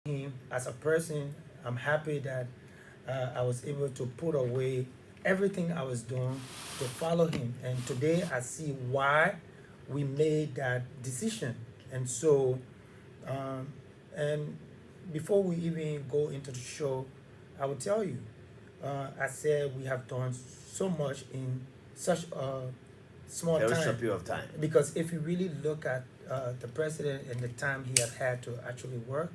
him as a person. I'm happy that I was able to put away everything I was doing to follow him. And today I see why we made that decision. And so, um, and before we even go into the show, I will tell you, I said we have done so much in such a small Very time. short period of time. Because if you really look at the president and the time he has had to actually work,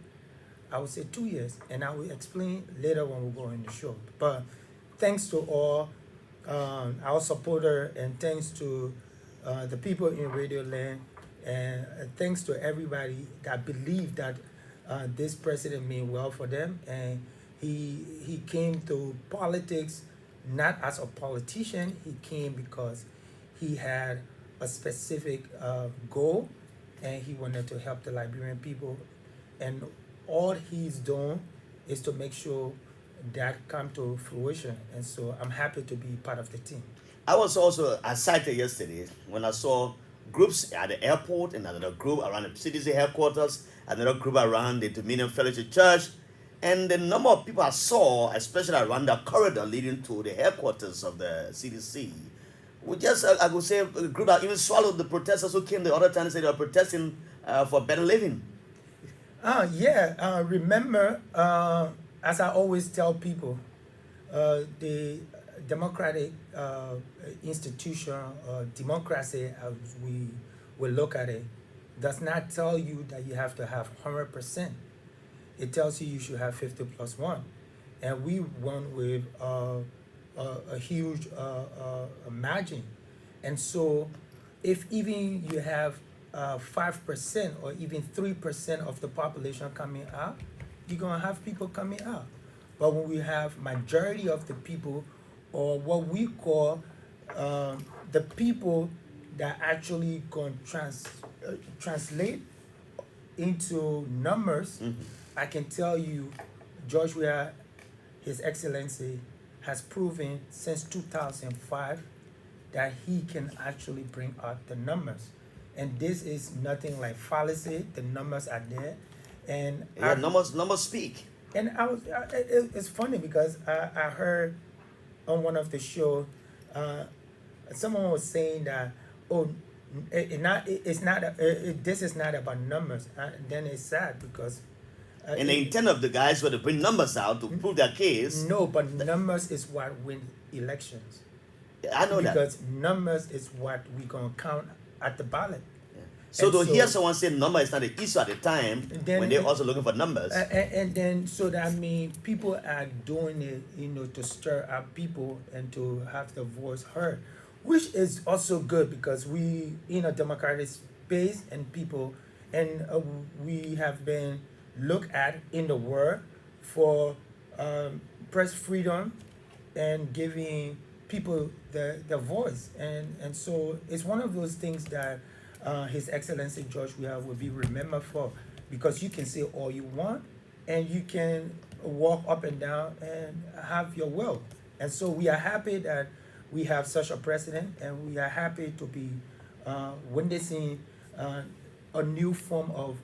I would say 2 years, and I will explain later when we go in the show. But thanks to all our supporter, and thanks to the people in Radio Land, and thanks to everybody that believed that this president mean well for them, and he came to politics not as a politician. He came because he had a specific goal, and he wanted to help the Liberian people, and all he's doing is to make sure that come to fruition. And so I'm happy to be part of the team. I was also excited yesterday when I saw groups at the airport and another group around the CDC headquarters, another group around the Dominion Fellowship Church, and the number of people I saw, especially around the corridor leading to the headquarters of the CDC, we just, I would say, a group that even swallowed the protesters who came the other time and said they were protesting for better living. Yeah, remember, as I always tell people, the democratic institution, democracy, as we will look at it, does not tell you that you have to have 100%. It tells you you should have 50 plus 1. And we won with a huge margin. And so if even you have 5% or even 3% of the population coming out, you're going to have people coming out. But when we have majority of the people, or what we call the people that actually going to translate into numbers, I can tell you, George Weah, His Excellency, has proven since 2005 that he can actually bring out the numbers. And this is nothing like fallacy. The numbers are there. And Yeah, numbers speak. and it's funny because I heard on one of the show, uh, someone was saying that, oh, this is not about numbers. Then it's sad because And the intent of the guys were to bring numbers out to prove their case. no, but numbers is what win elections. I know that. Because numbers is what we gonna count at the ballot. So And to so- hear someone say number is not an issue at the time, Then- when they're also looking for numbers, And then, so that means people are doing it, to stir up people and to have their voice heard, which is also good because we in a democratic space, and people, and we have been looked at in the world for press freedom and giving people the voice, and so it's one of those things that His Excellency George Weah will be remembered for, because you can say all you want, and you can walk up and down and have your will. And so we are happy that we have such a president, and we are happy to be witnessing a new form of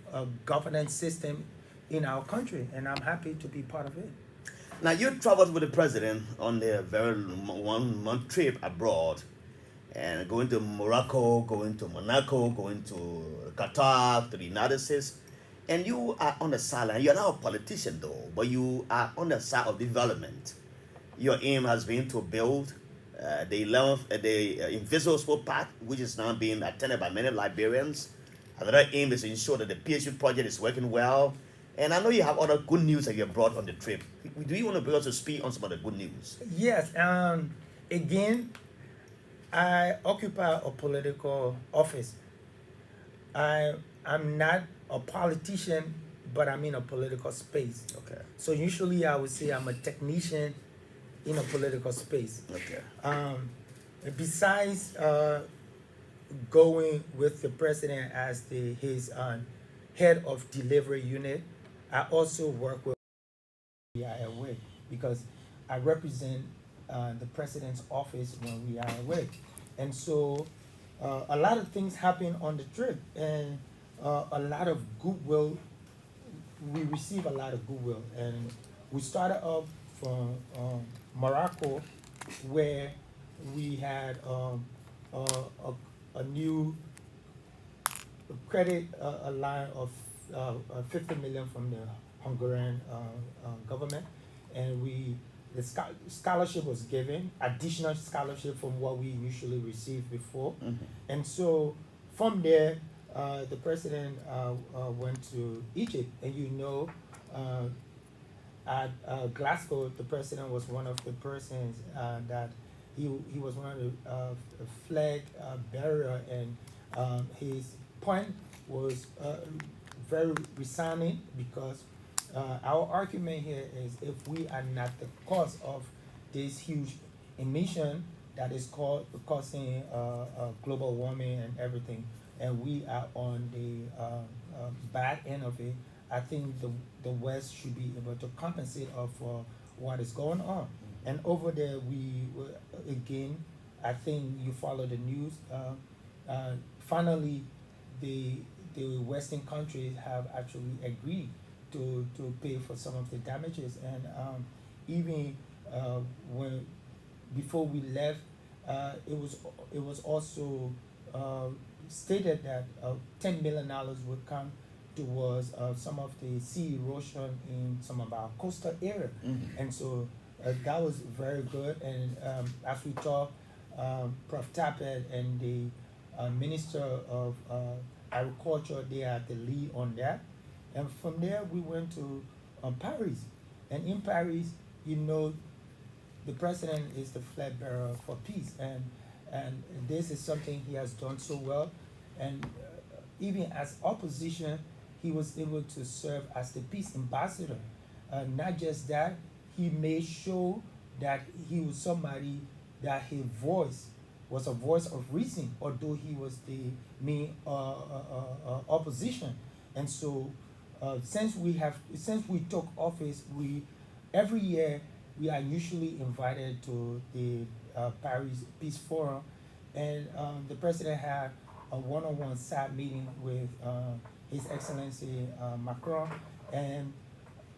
governance system in our country, and I'm happy to be part of it. now you traveled with the president on a very 1 month trip abroad, and going to Morocco, going to Monaco, going to Qatar, to the United States, and you are on the sideline. You're not a politician though, but you are on the side of development. Your aim has been to build the 11th, the Invisible Sport Park, which is now being attended by many Liberians. Another aim is to ensure that the PhD project is working well. And I know you have other good news that you have brought on the trip. Do you want to be able to speak on some of the good news? Yes. Again, I occupy a political office. I'm not a politician, but I'm in a political space. Okay. So usually I would say I'm a technician in a political space. Okay. Besides going with the president as his head of delivery unit, I also work with we are away, because I represent the president's office when we are away. And so a lot of things happen on the trip, and a lot of goodwill we receive a lot of goodwill, and we started off from Morocco, where we had a, a new credit a line of 50 million from the Hungarian government, and scholarship was given, additional scholarship from what we usually received before, and so from there, the president went to Egypt, and at Glasgow, the president was one of the persons that he was one of the flag bearer, and his point was very resounding because our argument here is if we are not the cause of this huge emission that is causing global warming and everything, and we are on the bad end of it, I think the West should be able to compensate us for what is going on. And over there, again, I think you follow the news. Finally, the Western countries have actually agreed to pay for some of the damages, and even when before we left, it was also stated that $10 million would come towards some of the sea erosion in some of our coastal area, and so that was very good. And as we talk, Prof. Tappet and the Minister of Agriculture, they are the lead on that. And from there, we went to Paris, and in Paris, the president is the flag bearer for peace, and this is something he has done so well. And even as opposition, he was able to serve as the peace ambassador. Not just that, he made sure that he was somebody that his voice was a voice of reason, although he was the main opposition. And so, since we took office, every year we are usually invited to the Paris Peace Forum, and the president had a one-on-one side meeting with His Excellency Macron, and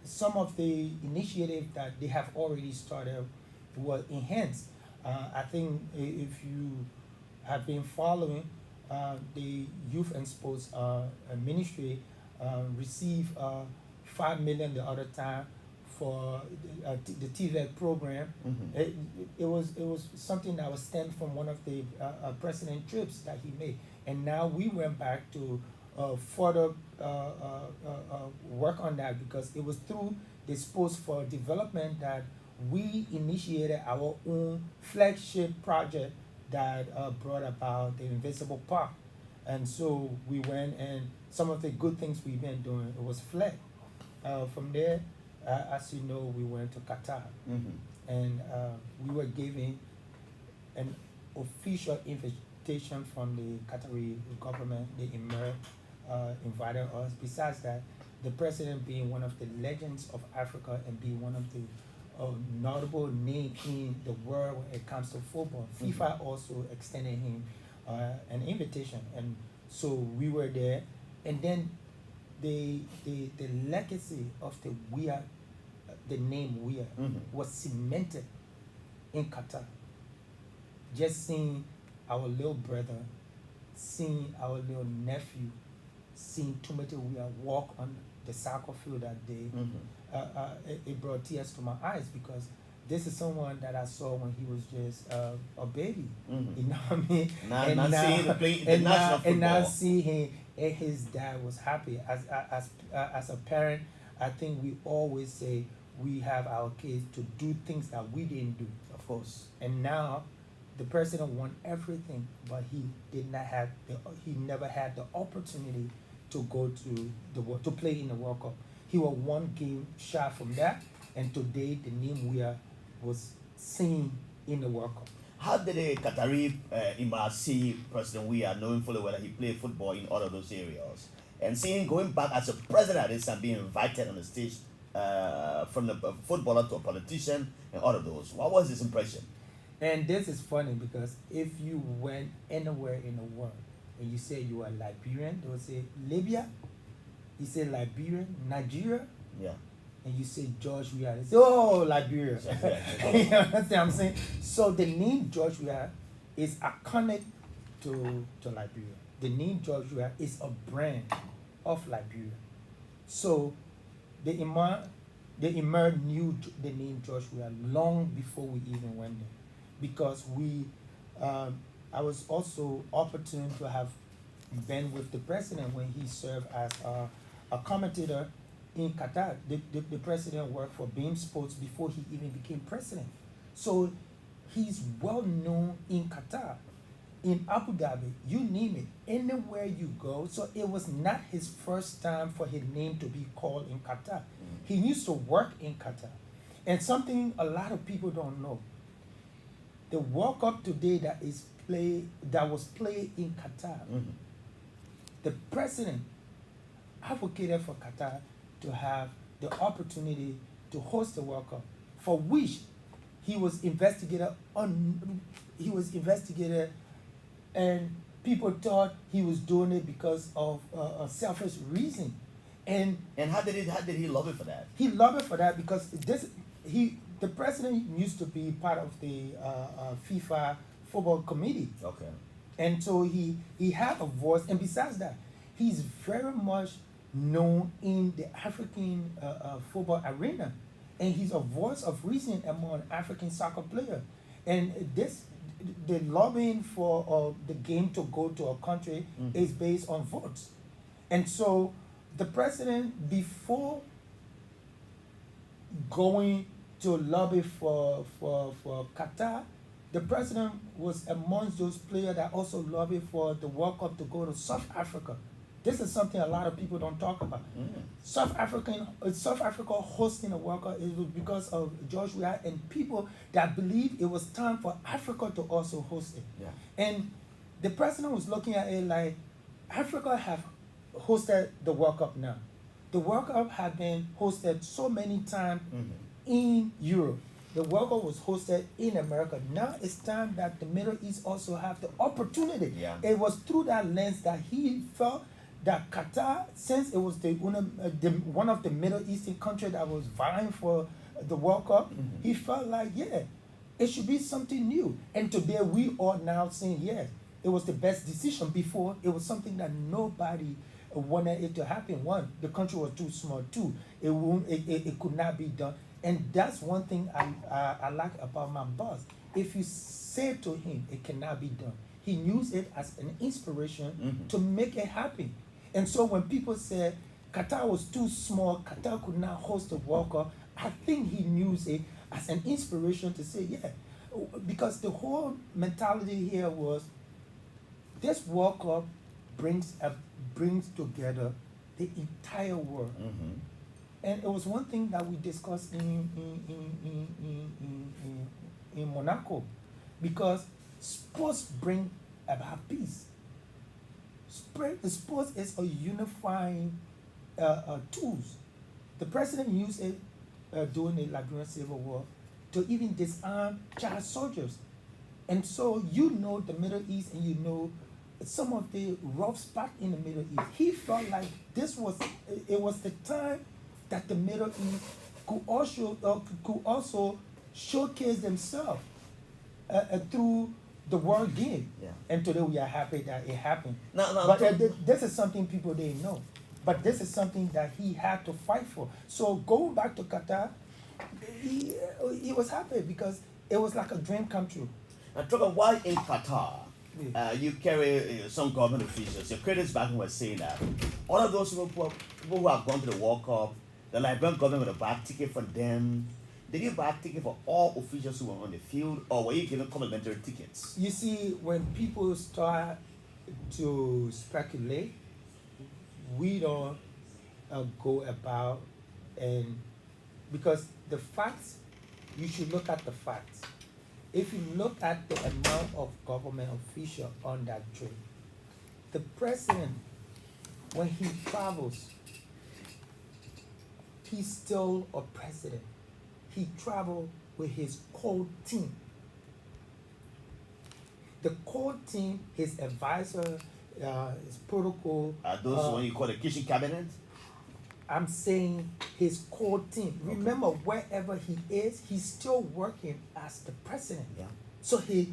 some of the initiatives that they have already started were enhanced. I think if you have been following, the Youth and Sports Ministry received 5 million the other time for the TVET program. It was something that was stemmed from one of the president trips that he made, and now we went back to further work on that, because it was through the Sports for Development that we initiated our own flagship project that brought about the Invisible Park. And so we went, and some of the good things we've been doing, it was flag. From there, as you know, we went to Qatar, and we were given an official invitation from the Qatari government. The Emir invited us. Besides that, the president being one of the legends of Africa and being one of the notable names in the world when it comes to football, FIFA also extended him an invitation, and so we were there. And then the legacy of the name Weah was cemented in Qatar. Just seeing our little brother, seeing our little nephew, seeing Timothy Weah walk on the soccer field that day, it brought tears to my eyes, because this is someone that I saw when he was just a baby. You know what I mean? Now seeing him, and his dad was happy. As a parent, I think we always say we have our kids to do things that we didn't do. Of course. And now, the president won everything, but he never had the opportunity to go to play in the World Cup. He was one game shy from that, and today the name Weah was seen in the World Cup. How did the Qatari Emir see President Weah, knowing fully well that he played football in all of those areas, and seeing going back as a president at this and being invited on the stage from the footballer to a politician and all of those? What was his impression? And this is funny, because if you went anywhere in the world and you say you are Liberian, they will say Libya. he say Liberia, Nigeria, Yeah. and you say George Weah, they say, oh, Liberia. Yeah. You understand what I'm saying? So the name George Weah is iconic to Liberia. The name George Weah is a brand of Liberia. So the Emir knew the name George Weah long before we even went there, because I was also opportune to have been with the president when he served as a commentator in Qatar. The president worked for Beam Sports before he even became president. So he's well known in Qatar, in Abu Dhabi, you name it, anywhere you go. So it was not his first time for his name to be called in Qatar. He used to work in Qatar. And something a lot of people don't know, the World Cup today that was played in Qatar, the president advocated for Qatar to have the opportunity to host the World Cup, for which he was investigated, and people thought he was doing it because of a selfish reason. And how did he love it for that? he loved it for that because the president used to be part of the FIFA football committee. Okay. And so he had a voice, and besides that, he's very much known in the African football arena, and he's a voice of reason among African soccer players. And the lobbying for the game to go to a country is based on votes. And so the president, before going to lobby for Qatar, the president was amongst those players that also lobbied for the World Cup to go to South Africa. This is something a lot of people don't talk about. South Africa hosting a World Cup, it was because of George Weah and people that believed it was time for Africa to also host it. Yeah. And the president was looking at it like, Africa have hosted the World Cup now. The World Cup had been hosted so many times in Europe. The World Cup was hosted in America. Now it's time that the Middle East also have the opportunity. Yeah. It was through that lens that he felt that Qatar, since it was one of the Middle Eastern countries that was vying for the World Cup, he felt like, yeah, it should be something new. And today we are now saying, yes, it was the best decision. Before, it was something that nobody wanted it to happen. One, the country was too small. Two, it could not be done. And that's one thing I like about my boss. If you say to him, it cannot be done, he used it as an inspiration to make it happen. And so when people say Qatar was too small, Qatar could not host the World Cup, I think he used it as an inspiration to say, yeah, because the whole mentality here was this World Cup brings together the entire world. And it was one thing that we discussed in Monaco, because sports bring about peace. Sports is a unifying tools. The president used it during the Liberian Civil War to even disarm child soldiers. And so you know the Middle East, and you know some of the rough spots in the Middle East. He felt like it was the time that the Middle East could also showcase themselves through the world game. Yeah. And today we are happy that it happened. But This is something people didn't know. But this is something that he had to fight for. So going back to Qatar, he was happy because it was like a dream come true. Now, Trokon, why in Qatar? You carry some government officials. Your critics back were saying that all of those people who have gone to the World Cup, the Liberian government would have bought ticket for them. Did you buy a ticket for all officials who were on the field, or were you given complimentary tickets? You see, when people start to speculate, we don't go about, and because the facts, you should look at the facts. If you look at the amount of government officials on that trip, the president, when he travels, he's still a president. He traveled with his core team. The core team, his advisor, his protocol. Are those when you call the kitchen cabinet? I'm saying his core team. Remember, wherever he is, he's still working as the president. Yeah. So the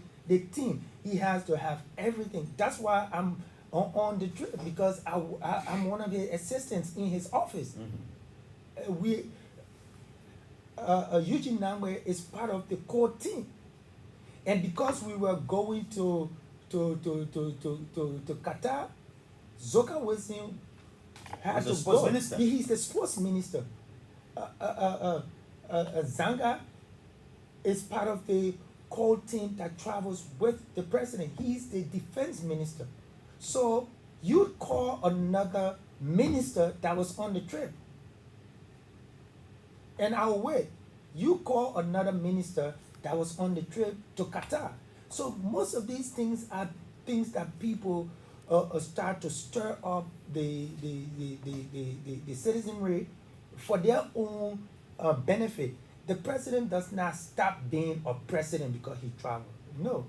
team, he has to have everything. That's why I'm on the trip, because I'm one of the assistants in his office. We Eugene Nangwe is part of the core team, and because we were going to Qatar, Zoka Wilson had Was to the sports go. minister. He's the sports minister. Zanga is part of the core team that travels with the president. He's the defense minister. So you'd call another minister that was on the trip, and I'll wait. You call another minister that was on the trip to Qatar. So most of these things are things that people start to stir up the citizenry for their own benefit. The president does not stop being a president because he traveled. No.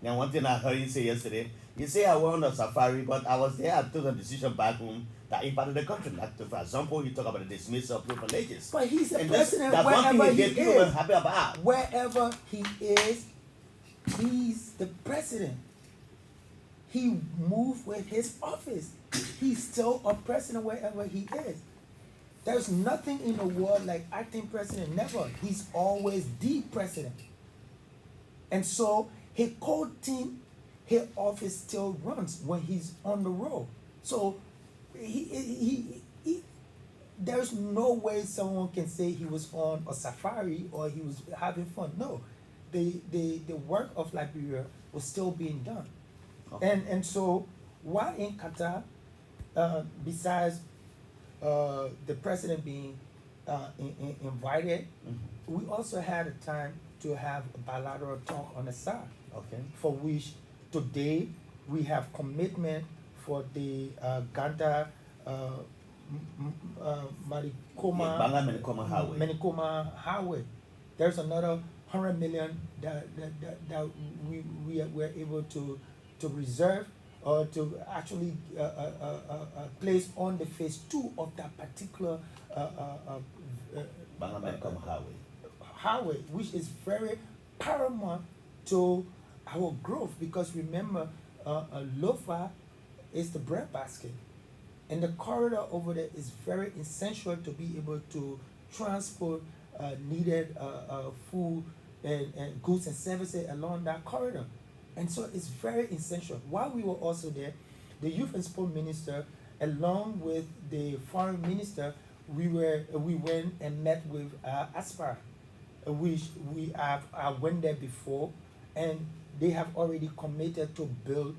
Now, one thing I heard you say yesterday, you say I went on a safari, but I was there, I took a decision back home that impacted the country. Like, for example, you talk about the dismissal of privileges. But he's a And president that's one wherever thing he that people were is. happy about. Wherever he is, he's the president. He moved with his office. He's still a president wherever he is. There's nothing in the world like acting president. Never. He's always the president. And so his core team, his office still runs when he's on the road. So there's no way someone can say he was on a safari or he was having fun. No, the work of Liberia was still being done. Okay. And so while in Qatar, besides the president being invited, we also had a time to have a bilateral talk on the side. Okay. For which today we have commitment for the Ganda Marikoma Banga-Menikoma Highway. Menikoma Highway. There's another 100 million that we were able to reserve or to actually place on the phase 2 of that particular Banga-Menikoma Highway. highway, which is very paramount to our growth, because remember, Lofa is the breadbasket, and the corridor over there is very essential to be able to transport needed food and goods and services along that corridor. And so it's very essential. While we were also there, the youth and sport minister, along with the foreign minister, we went and met with Aspar, which I went there before, and they have already committed to build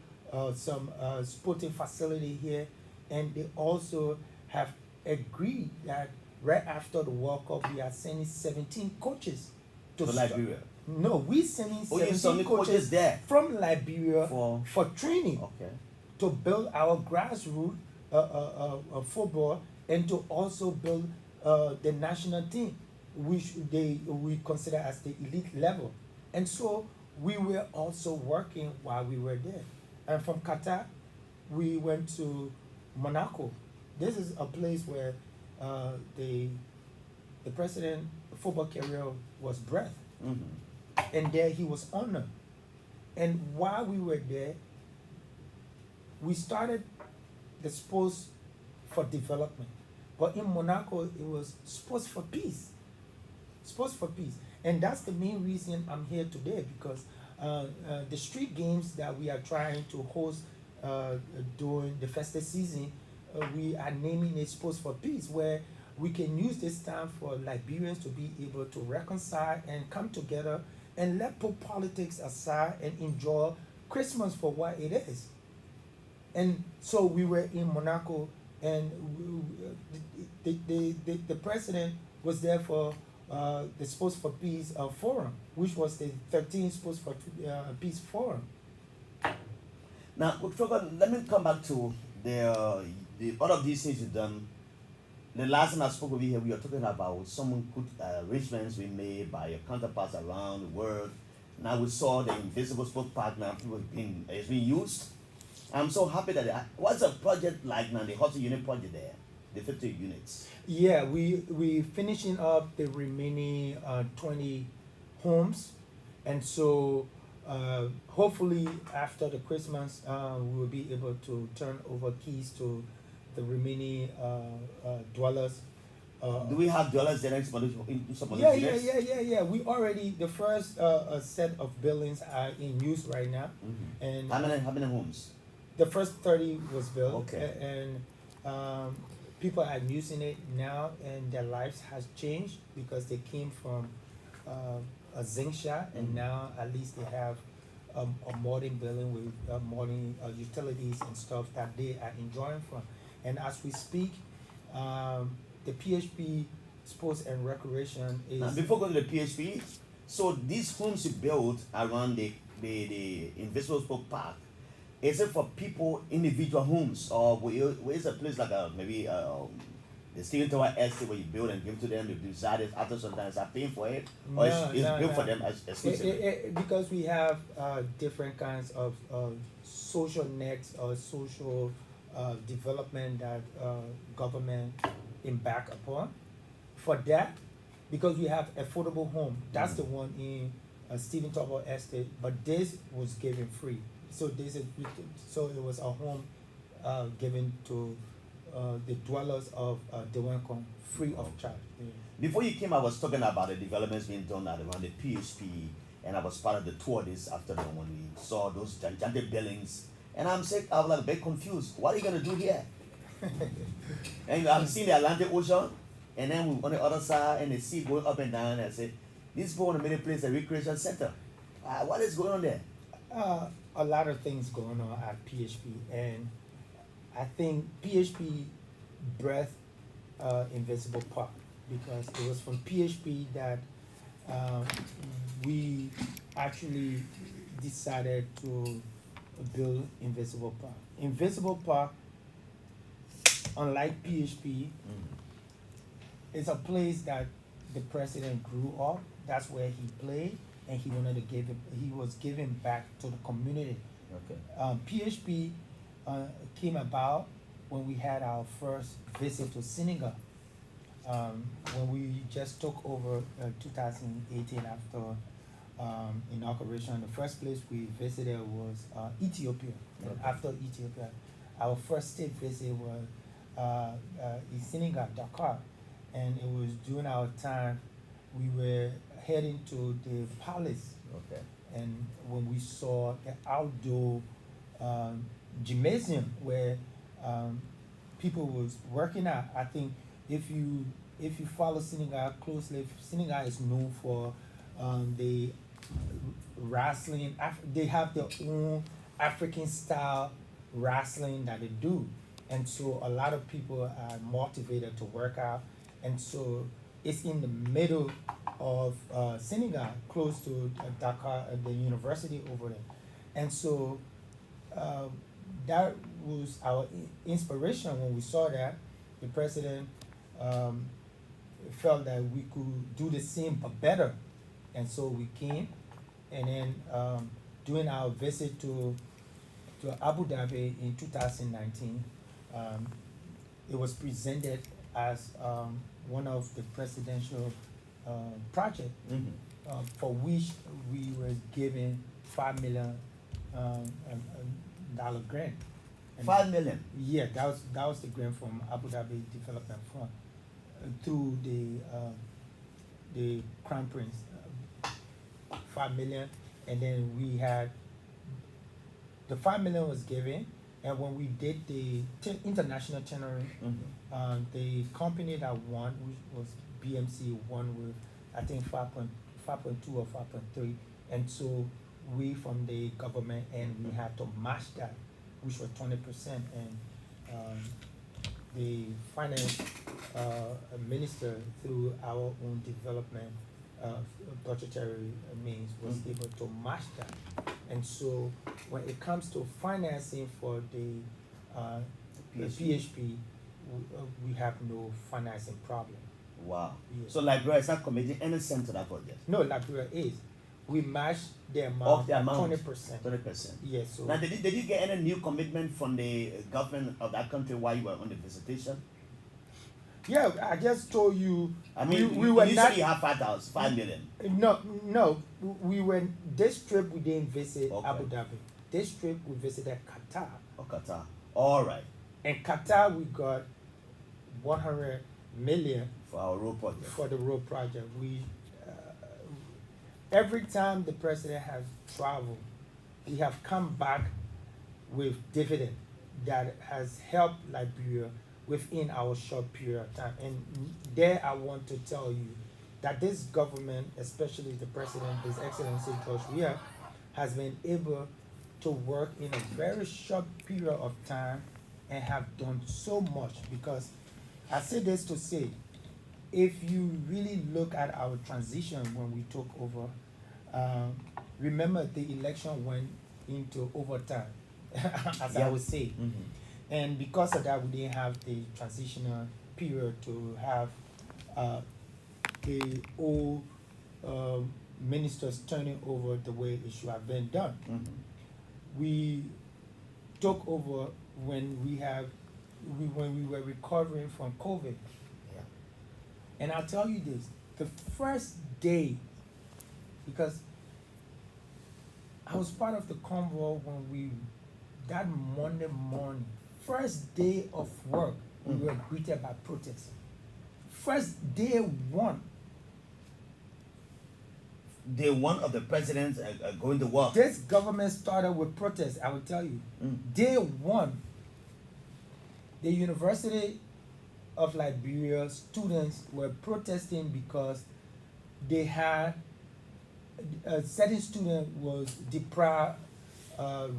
some sporting facility here, and they also have agreed that right after the World Cup we are sending 17 coaches To Liberia. No, we sending Oh, you're 17 sending coaches coaches there from Liberia for training Okay. to build our grassroots football, and to also build the national team, which we consider as the elite level. And so we were also working while we were there. And from Qatar, we went to Monaco. This is a place where the president football career was birthed. And there he was honored. And while we were there, we started the Sports for Development. But in Monaco, it was Sports for Peace. Sports for Peace. And that's the main reason I'm here today, because the street games that we are trying to host during the festive season, we are naming it Sports for Peace, where we can use this time for Liberians to be able to reconcile and come together and let put politics aside and enjoy Christmas for what it is. And so we were in Monaco, and the president was there for the Sports for Peace Forum, which was the 13th Sports for Peace Forum. Now, Trokon, let me come back to the all of these things you've done. The last time I spoke with you here, we were talking about some good arrangements we made by your counterparts around the world. Now we saw the Invisible Sport Park now it's being used. I'm so happy that what's a project like now, the Hustle Unit project there? the 50 units. Yeah, we finishing up the remaining 20 homes, and so hopefully after the Christmas we will be able to turn over keys to the remaining dwellers. Do we have dwellers there in some of Yeah, these yeah, units? yeah. We already the first set of buildings are in use right now, and How many homes? the first 30 was built, Okay. and people are using it now, and their lives has changed because they came from a zinc shop, and now at least they have a modern building with modern utilities and stuff that they are enjoying from. And as we speak, the PHP Sports and Recreation Now, is before going to the PHP, so these homes you built around the Invisible Spoke Park, is it for people, individual homes, or where is a place like maybe the Stephen Tower Estate where you build and give to them, they decide it after some time, are paying for it, or it's built for them exclusively? because we have different kinds of social nets or social development that government embark upon. For that, because we have affordable home, that's the one in Stephen Tower Estate, but this was given free. So it was a home given to the dwellers of Dewancom free of charge. Yeah. Before you came, I was talking about the developments being done around the PHP, and I was part of the tour this afternoon when we saw those gigantic buildings. And I was like a bit confused. What are you gonna do here? And I'm seeing the Atlantic Ocean, and then we on the other side, and the sea going up and down. And I said, this is going to make a place a recreation center. What is going on there? A lot of things going on at PHP, and I think PHP birthed Invisible Park because it was from PHP that we actually decided to build Invisible Park. Invisible Park, unlike PHP, is a place that the president grew up. That's where he played, and he wanted to give it. He was giving back to the community. Okay. PHP came about when we had our first visit to Senegal. When we just took over 2018 after inauguration, the first place we visited was Ethiopia. And Okay. after Ethiopia, our first state visit was in Senegal, Dakar. And it was during our time we were heading to the palace, Okay. and when we saw the outdoor gymnasium where people was working out. I think if you follow Senegal closely, Senegal is known for the wrestling. They have their own African style wrestling that they do, and so a lot of people are motivated to work out, and so it's in the middle of Senegal, close to Dakar, the university over there, and so that was our inspiration when we saw that. The president felt that we could do the same but better, and so we came, and then during our visit to Abu Dhabi in 2019, it was presented as one of the presidential project for which we were given $5 million dollar grant. And 5 million. yeah, that was the grant from Abu Dhabi Development Fund through the Crown Prince, 5 million, and then we had the 5 million was given, and when we did the international tendering, the company that won, which was BMC, won with I think 5.2 or 5.3, and so we from the government and we had to match that, which was 20%, and the finance minister through our own development budgetary means was able to match that, and so when it comes to financing for the PHP, we have no financing problem. Wow. Yeah. So Liberia is not committing any cent to that project. No, Liberia is. We match the Of amount, the amount. 20%. 20%. Yes, so Now, did you get any new commitment from the government of that country while you were on the visitation? Yeah, I just told you. I mean, we were you not. said you have 5 million. No. We were this trip. We didn't visit Okay. Abu Dhabi. This trip we visited Qatar. Oh, Qatar. All right. In Qatar, we got 100 million For our road project. for the road project. We every time the president has traveled, we have come back with dividend that has helped Liberia within our short period of time. And there, I want to tell you that this government, especially the president, His Excellency George Weah, has been able to work in a very short period of time and have done so much. Because I say this to say, if you really look at our transition when we took over, remember the election went into overtime, as I Yeah. would say. Mm-hmm. And because of that, we didn't have the transitional period to have the old ministers turning over the way it should have been done. Mm-hmm. We took over when when we were recovering from COVID. Yeah. And I'll tell you this, the first day, because I was part of the convoy when that Monday morning, first day of work, we were greeted by protests. First day one, Day one of the presidents going to work. this government started with protests, I will tell you. Day one, the University of Liberia students were protesting because they had a certain student was deprived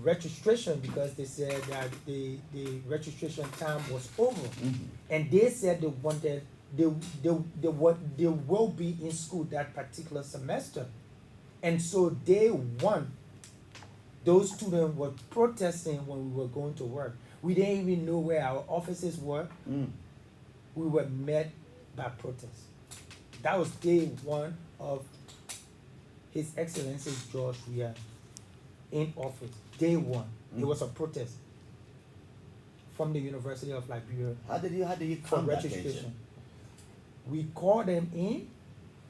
registration because they said that the registration time was over. And they said they will be in school that particular semester. And so day one, those students were protesting when we were going to work. We didn't even know where our offices were. We were met by protests. That was day one of His Excellency George Weah in office. Day one. It was a protest from the University of Liberia How did you for come that registration. attention? We called them in,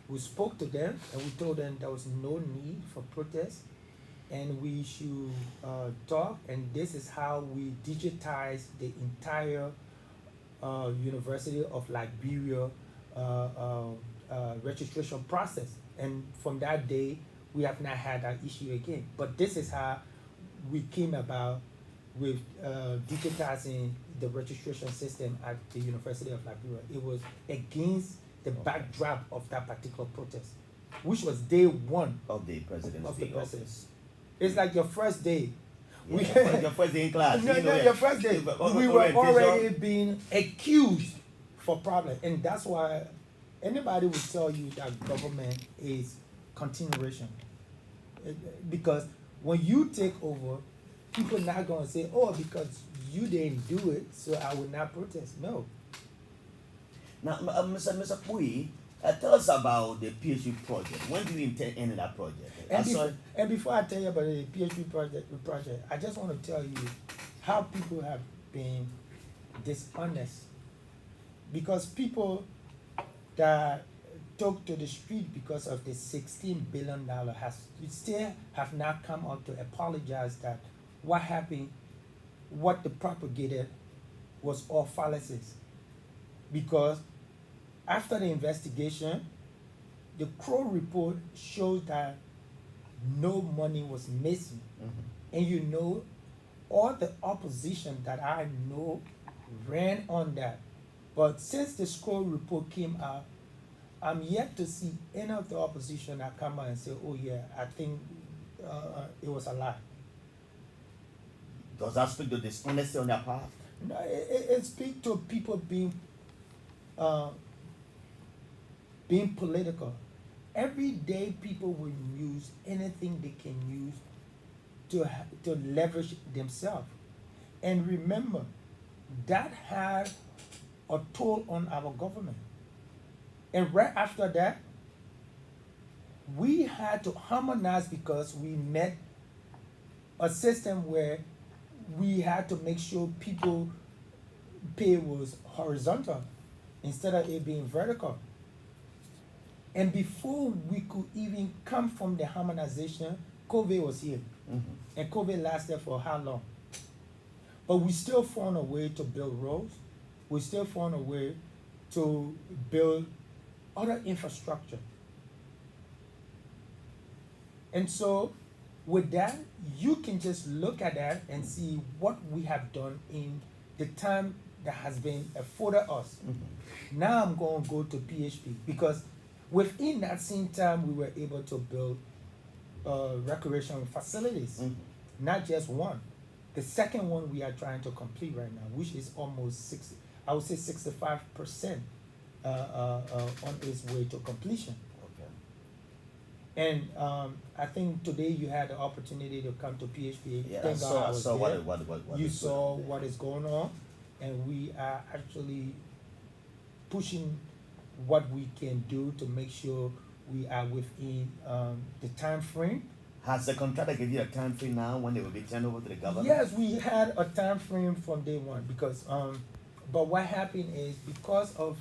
we spoke to them, and we told them there was no need for protest, and we should talk, and this is how we digitize the entire University of Liberia registration process. And from that day, we have not had that issue again. But this is how we came about with digitizing the registration system at the University of Liberia. It was against the backdrop of that particular protest, which was day one Of the president's of the day president. office. It's like your first day. Yeah, your first day in class. No, you know, your first day. We were orientation. already being accused for problems, and that's why anybody will tell you that government is continuation. Because when you take over, people not gonna say, "Oh, because you didn't do it, so I will not protest." No. Now, Mr. Kpui, tell us about the PhD project. When do you intend ending that project? And before I tell you about the PhD project, I just want to tell you how people have been dishonest. Because people that took to the street because of the $16 billion still have not come out to apologize that what happened, what they propagated was all fallacies. Because after the investigation, the Crow report showed that no money was missing. And you know, all the opposition that I know ran on that. But since the Crow report came out, I'm yet to see any of the opposition that come out and say, "Oh yeah, I think it was a lie." Does that speak to dishonesty on their part? No, it speaks to people being political. Every day, people will use anything they can use to leverage themselves. And remember, that had a toll on our government. And right after that, we had to harmonize because we met a system where we had to make sure people pay was horizontal. instead of it being vertical. And before we could even come from the harmonization, COVID was here. And COVID lasted for how long? But we still found a way to build roads. We still found a way to build other infrastructure. And so with that, you can just look at that and see what we have done in the time that has been afforded us. Now I'm going to go to PHP because within that same time, we were able to build recreation facilities, not just one. The second one we are trying to complete right now, which is almost 60, I would say 65% on its way to completion. And I think today you had the opportunity to come to PHP. Yeah, Thank God I was saw there. what You is saw going on. what is going on, and we are actually pushing what we can do to make sure we are within the time frame. Has the contractor given you a time frame now when they will be turned over to the government? Yes, we had a time frame from day one because, but what happened is because of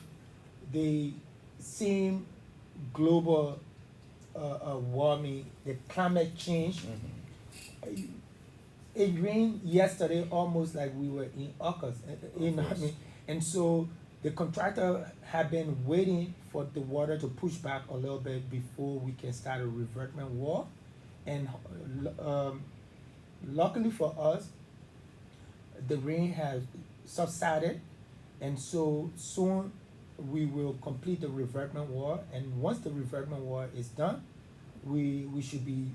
the same global warming, the climate change, it rained yesterday almost like we were in August, you know what I mean? And so the contractor had been waiting for the water to push back a little bit before we can start a revertment wall. And luckily for us, the rain has subsided, and so soon we will complete the revertment wall. And once the revertment wall is done, we should be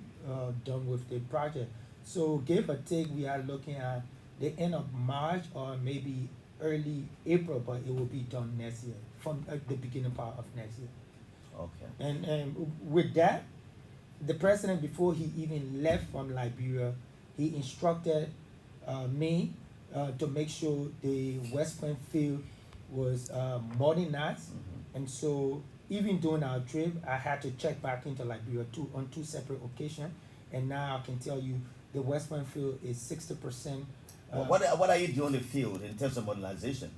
done with the project. So give or take, we are looking at the end of March or maybe early April, but it will be done next year, from the beginning part of next year. Okay. And with that, the president, before he even left from Liberia, he instructed me to make sure the West Point field was modernized. And so even during our trip, I had to check back into Liberia on two separate occasions. And now I can tell you the West Point field is 60%. What are you doing in the field in terms of modernization?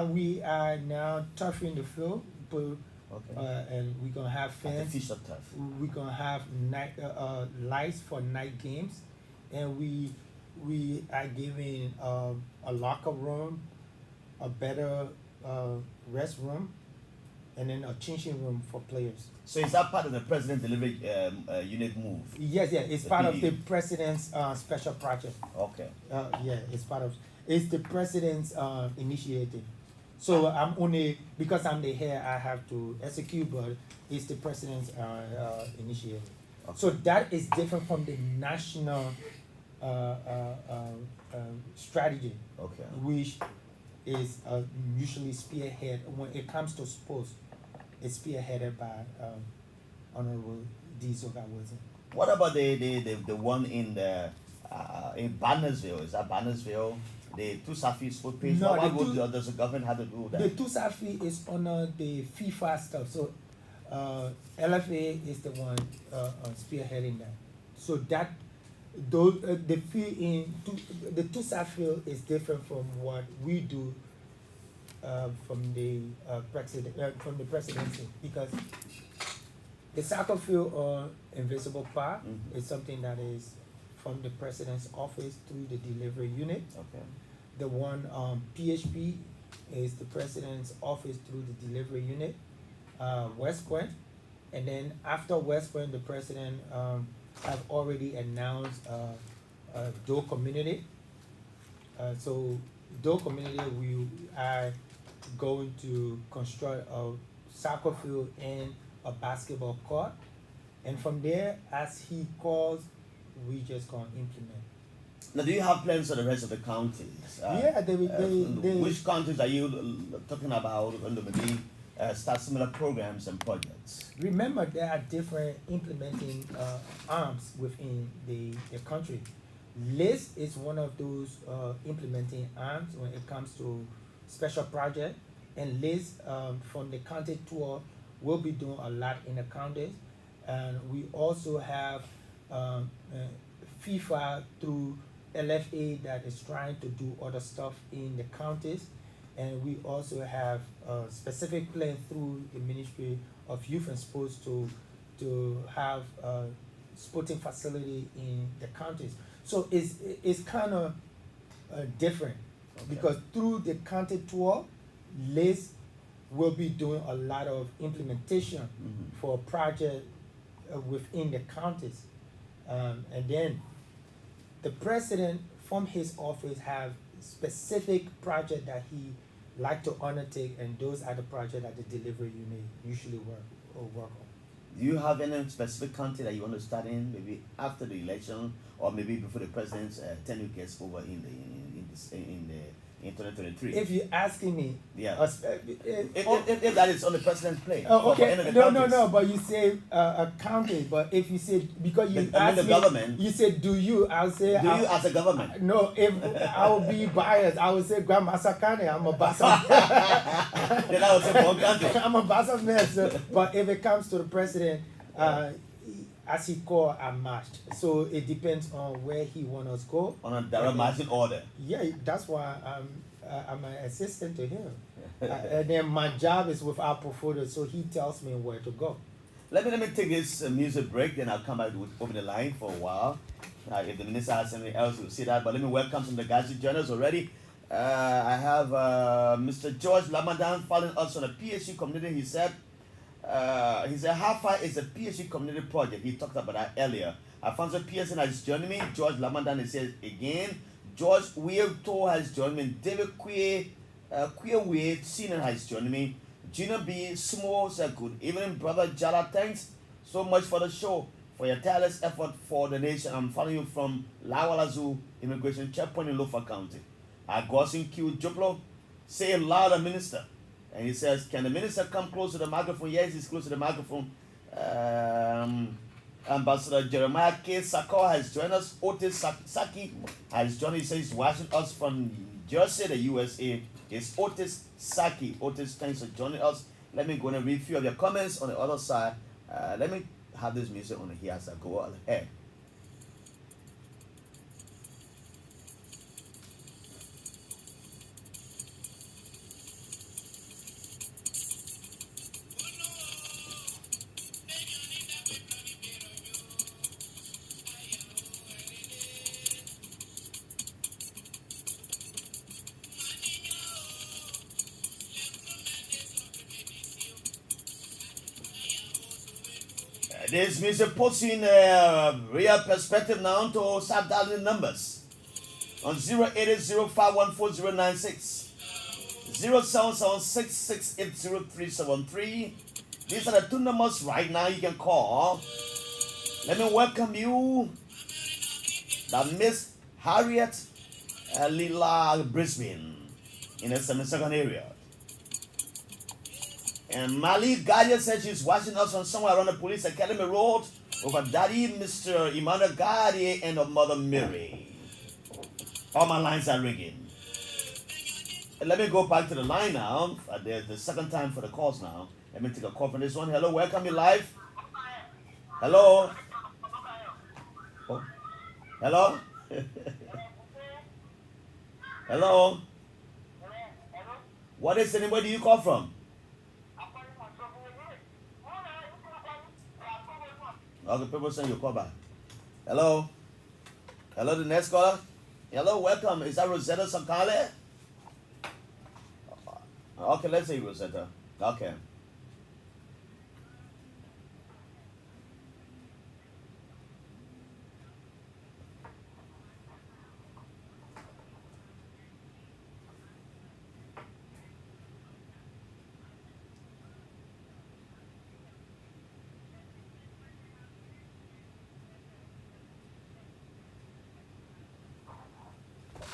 We are now turfing the field, and we're gonna have fans. Artificial turf. We're gonna have night lights for night games, and we are giving a locker room, a better rest room, and then a changing room for players. So is that part of the president delivery unit move? Yes, it's The part of PD. the president's special project. Okay. It's the president's initiative. So I'm only, because I'm the head, I have to execute, but it's the president's initiative. Okay. So that is different from the national strategy, Okay. which is usually spearhead when it comes to sports. It's spearheaded by Honorable D. Zoga Wilson. What about the one in Bannersville? Is that Bannersville? The Tusafi sport page? No, Does the government have to do that? The Tusafi is under the FIFA stuff. So LFA is the one spearheading that. So that the fee in the Tusafi is different from what we do from the presidency, because the soccer field or invisible part is something that is from the president's office through the delivery unit. Okay. The one PHP is the president's office through the delivery unit. West Point, and then after West Point, the president have already announced Doe Community. So Doe Community, we are going to construct a soccer field and a basketball court, and from there, as he calls, we just gonna implement. Now, do you have plans for the rest of the counties? Which counties are you talking about and maybe start similar programs and projects? Remember, there are different implementing arms within the country. LIS is one of those implementing arms when it comes to special project, and LIS from the county tour will be doing a lot in the counties, and we also have FIFA through LFA that is trying to do other stuff in the counties, and we also have a specific plan through the Ministry of Youth and Sports to have a sporting facility in the counties. So it's kind of different because through the county tour, Liz will be doing a lot of implementation for a project within the counties, and then the president from his office have specific project that he like to undertake, and those are the projects that the delivery unit usually work on. Do you have any specific country that you want to start in, maybe after the election, or maybe before the president's tenure gets over in 2023? If you're asking me, Yeah. If that is on the president's plate. okay, no, but you say a county, but if you say, because you asked the me, government. you said do you, I'll say, Do you as a government? no, if I will be biased, I would say Grandmaster County, I'm a Bassa. Then I would say one country. I'm a Bassa man, so, but if it comes to the president, as he called, I'm matched. So it depends on where he want us to go. On a direct marching order. Yeah, that's why I'm an assistant to him. And then my job is with our portfolio, so he tells me where to go. Let me take this music break, then I'll come back to open the line for a while. If the minister has anything else, we'll see that. But let me welcome some of the guys who joined us already. I have Mr. George Lamadan following us on the PhD community. He said, how far is the PhD community project? He talked about that earlier. Alfonso Pearson has joined me. George Lamadan is here again. George Weirto has joined me. David Kpui Senior has joined me. Gina B. Small said, good evening, brother Jala. Thanks so much for the show, for your tireless effort for the nation. I'm following you from Lawalazu Immigration Checkpoint in Lofa County. Agosin Q. Joplo, say louder, minister. And he says, can the minister come close to the microphone? Yes, he's close to the microphone. Ambassador Jeremiah K. Sako has joined us. Otis Saki has joined us. He says he's watching us from Jersey, the USA. It's Otis Saki. Otis, thanks for joining us. Let me go and read a few of your comments on the other side. Let me have this music on here as I go ahead. This music puts in a real perspective now to start dialing numbers on 080514096, 07766800373. These are the two numbers right now you can call. Let me welcome you, the Miss Harriet Lila Brisbane in the 72nd area. And Mali Gadia said she's watching us from somewhere around the Police Academy Road over Daddy, Mr. Emmanuel Gadia, and of Mother Mary. All my lines are ringing. And let me go back to the line now. The second time for the calls now. Let me take a call from this one. Hello, welcome you live. Hello. Oh. Hello. Hello. What is the name? Where do you call from? Okay, people send you a call back. Hello? Hello, the next caller? Hello, welcome. Is that Rosetta Sakale? Okay, let's say Rosetta. Okay.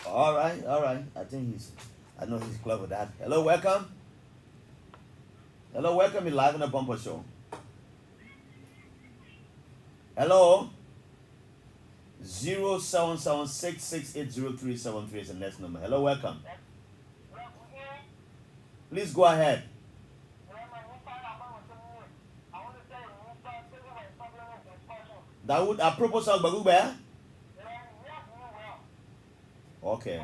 All right. I know he's clever with that. Hello, welcome. Hello, welcome. You're live on the Bumper Show. Hello. 07766800373 is the next number. Hello, welcome. Please go ahead. Dawood, apropos of Bagube. Okay.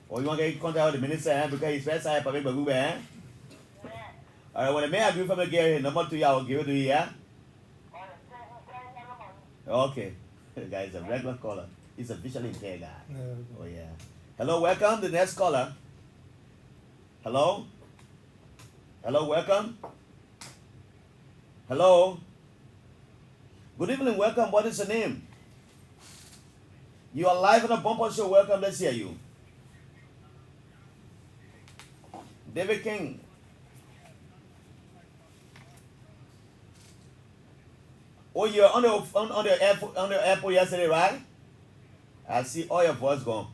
Or you want to get in contact with the minister because he's first side public Bagu, eh? Alright, when the mayor agree from the gear, number 2, I will give it to you, yeah? Okay. The guy is a regular caller. He's officially gay guy. Oh, yeah. Hello, welcome. The next caller. Hello? Hello, welcome. Hello? Good evening, welcome. What is your name? You are live on a bumper show. Welcome. Let's hear you. David King. Oh, you're on the airport yesterday, right? I see all your voice gone.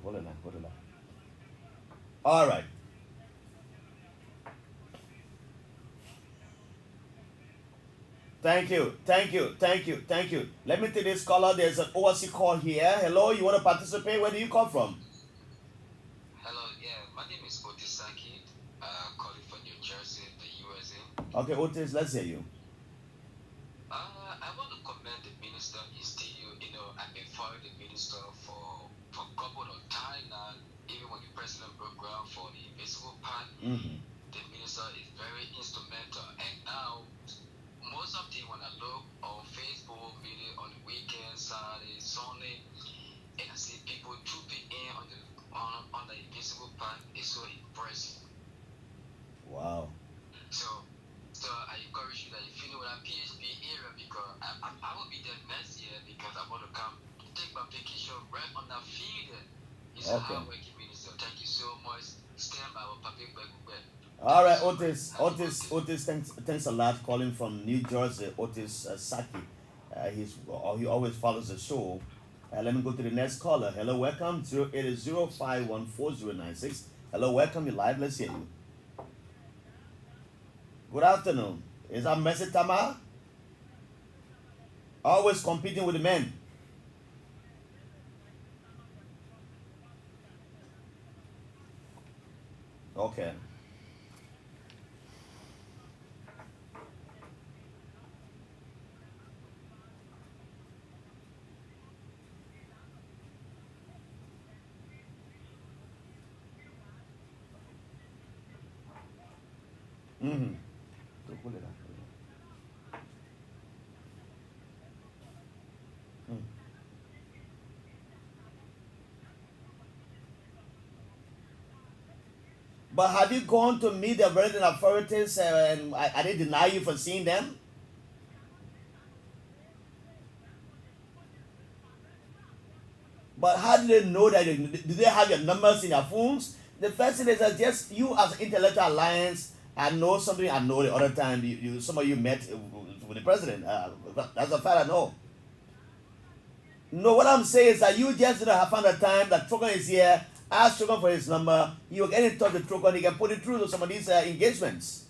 Hold on. All right. Thank you. Let me take this caller. There's an ORC call here. Hello, you want to participate? Where do you come from? Hello, yeah, my name is Otisaki, calling from New Jersey, the USA. Okay, Otis, let's hear you. I want to commend the minister. He's still, I've been following the minister for a couple of time now. Even when the president broke ground for the invisible part, the minister is very instrumental. And now, most of the when I look on Facebook, maybe on the weekend, Saturday, Sunday, and I see people trooping in on the invisible part, it's so impressive. Wow. So I encourage you that if you know that PHP area, because I will be there next year because I want to come take my vacation right on that field. It's a hard-working minister. Thank you so much. Stand by our public back. All right, Otis, thanks a lot. Calling from New Jersey, Otis Saki. He always follows the show. Let me go to the next caller. Hello, welcome. 080514096. Hello, welcome. You live. Let's hear you. Good afternoon. Is that Messi Tama? Always competing with the men. Okay. Mm-hmm. But have you gone to meet the relevant authorities and are they deny you for seeing them? But how do they know that? Do they have your numbers in their phones? The first thing is that just you as Intellectual Alliance, I know something I know the other time some of you met with the president. That's a fact I know. No, what I'm saying is that you just have found a time that Trokon is here. Ask Trokon for his number. You will get in touch with Trokon. He can put it through to some of these engagements.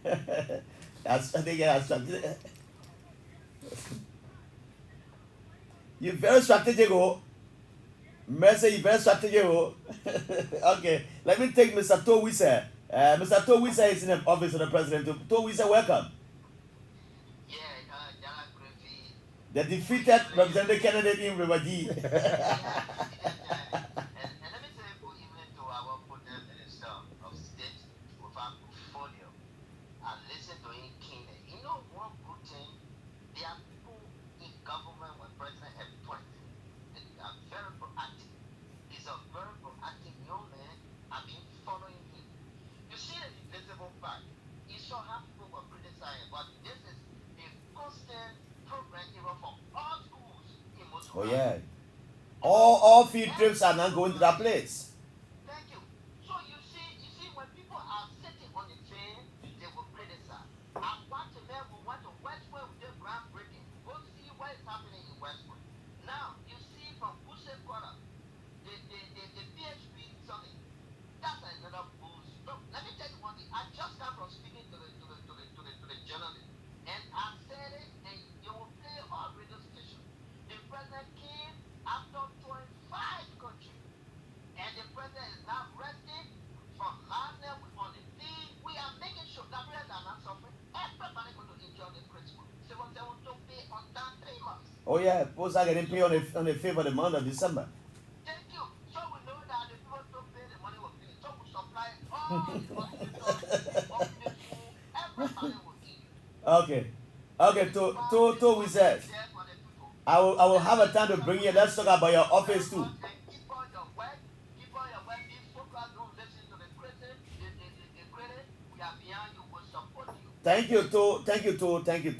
I think you're very strategic, oh. Mercy, you're very strategic, oh. Okay, let me take Mr. Towisa. Mr. Towisa is in the office of the president. Towisa, welcome. The defeated representative candidate in Rivaji. And let me say good evening to our protest minister of state with our portfolio and listen to him keenly. You know one good thing, there are people in government when President F20, they are very proactive. He's a very proactive young man. I've been following him. You see the invisible part. You saw how people were criticizing, but this is a constant program even from all schools in most Oh yeah. All field trips are not going to that place. Thank you. So you see when people are sitting on the chair, they will criticize. I'm not resting. From last night, we on the thing. We are making sure that we are not suffering. Everybody going to enjoy the Christmas. So what they want to pay on that 3 months. Oh yeah, folks are getting paid on the 5th of the month of December. Thank you. So we know that the people don't pay the money will pay. So we supply all the hospitals, public school, everybody will eat. Okay. Okay, to we said. I will have a time to bring you. Let's talk about your office too. And keep on your work. Keep on your work. Be focused. Don't listen to the critics. The critics. We are behind you. We'll support you. Thank you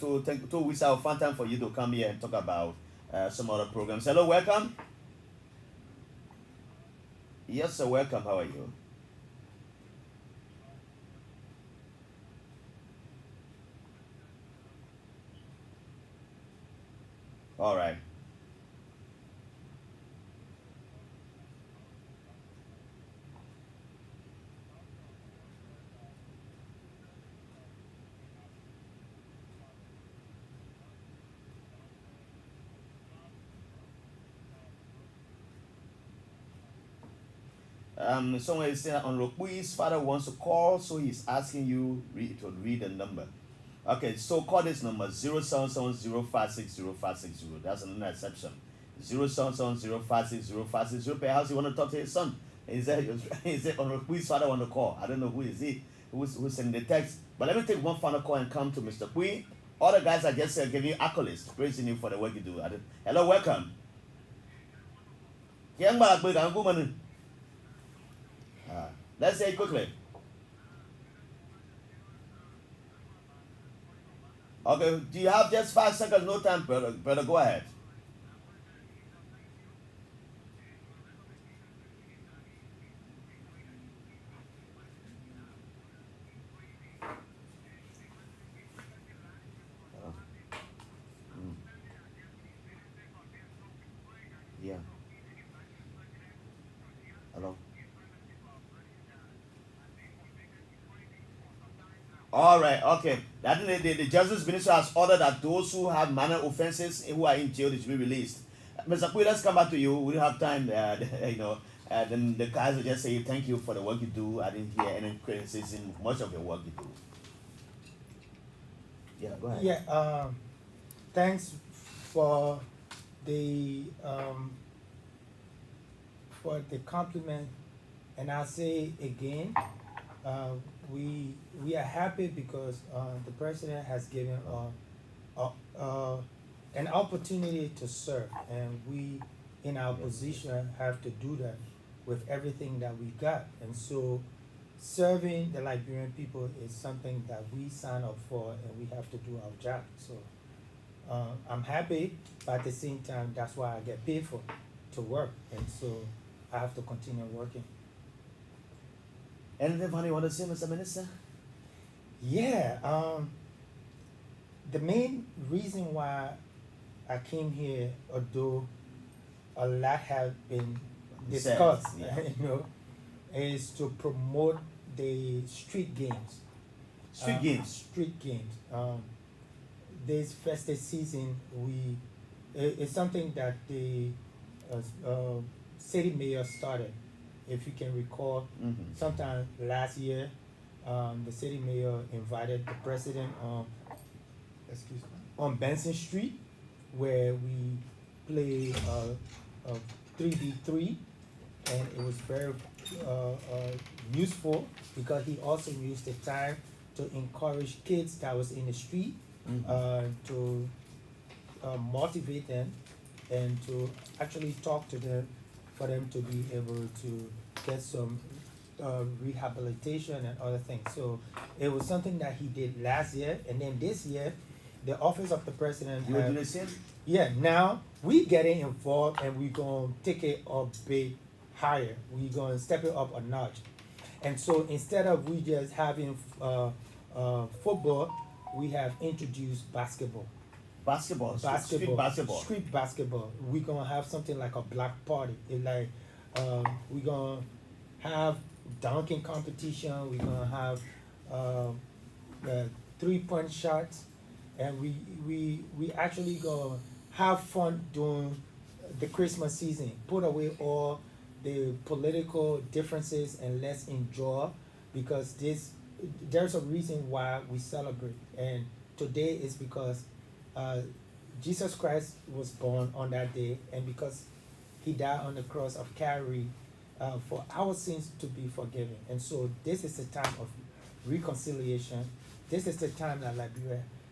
to we shall find time for you to come here and talk about some other programs. Hello, welcome. Yes, sir, welcome. How are you? All right. Someone is saying on Kpui's father wants to call, so he's asking you to read the number. Okay, so call this number 0770560560. That's an exception. 0770560560. Perhaps you want to talk to his son. Is that on Kpui's father want to call? I don't know who is he. Who's sending the text? But let me take one final call and come to Mr. Kpui. All the guys are just giving you accolades, praising you for the work you do. Hello, welcome. Let's say it quickly. Okay, do you have just 5 seconds? No time, brother. Brother, go ahead. Yeah. Hello. All right, okay. I think the Justice Minister has ordered that those who have minor offenses who are in jail should be released. Mr. Kpui, let's come back to you. We don't have time, then the guys will just say thank you for the work you do. I didn't hear any criticism, much of your work you do. Yeah, go ahead. Yeah, thanks for the compliment, and I'll say again, we are happy because the president has given an opportunity to serve, and we in our position have to do that with everything that we got. And so serving the Liberian people is something that we sign up for, and we have to do our job. So I'm happy, but at the same time, that's why I get paid for to work, and so I have to continue working. Anything funny you want to say, Mr. Minister? Yeah, the main reason why I came here, although a lot have been discussed, Yeah. is to promote the street games. Street games. Street games. This festive season, it's something that the city mayor started. If you can recall, sometime last year, the city mayor invited the president on Benson Street, where we play a 3v3, and it was very useful because he also used the time to encourage kids that was in the street to motivate them and to actually talk to them for them to be able to get some rehabilitation and other things. So it was something that he did last year, and then this year, the office of the president. You will do the same? Yeah, now we getting involved, and we're gonna take it a bit higher. We're gonna step it up a notch. And so instead of we just having football, we have introduced basketball. Basketball. Street basketball. Street basketball. We're gonna have something like a block party. It's like we're gonna have dunking competition. We're gonna have the 3-point shots, and we actually gonna have fun during the Christmas season. Put away all the political differences and let's enjoy, because there's a reason why we celebrate, and today is because uh, Jesus Christ was born on that day, and because he died on the cross of Calvary for our sins to be forgiven. And so this is the time of reconciliation. This is the time that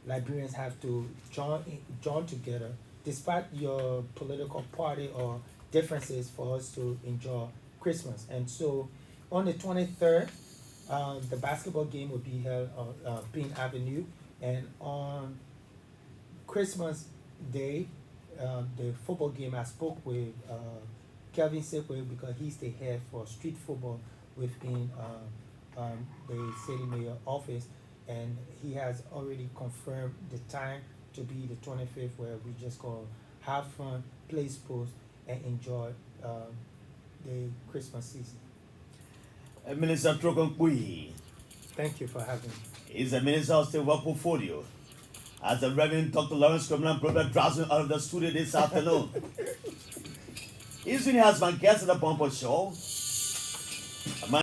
Liberians have to join together, despite your political party or differences, for us to enjoy Christmas. And so on the 23rd, the basketball game will be held on Payne Avenue, and on Christmas Day, the football game, I spoke with Kelvin Sekwe, because he's the head for street football within the city mayor office, and he has already confirmed the time to be the 25th, where we just go have fun, play sports, and enjoy the Christmas season. Minister Trokon Kpui Thank you for having me. is the Minister of State Work Portfolio. As the Reverend Dr. Lawrence Criminal Brother drives me out of the studio this afternoon. He's been has my guest at the bumper show.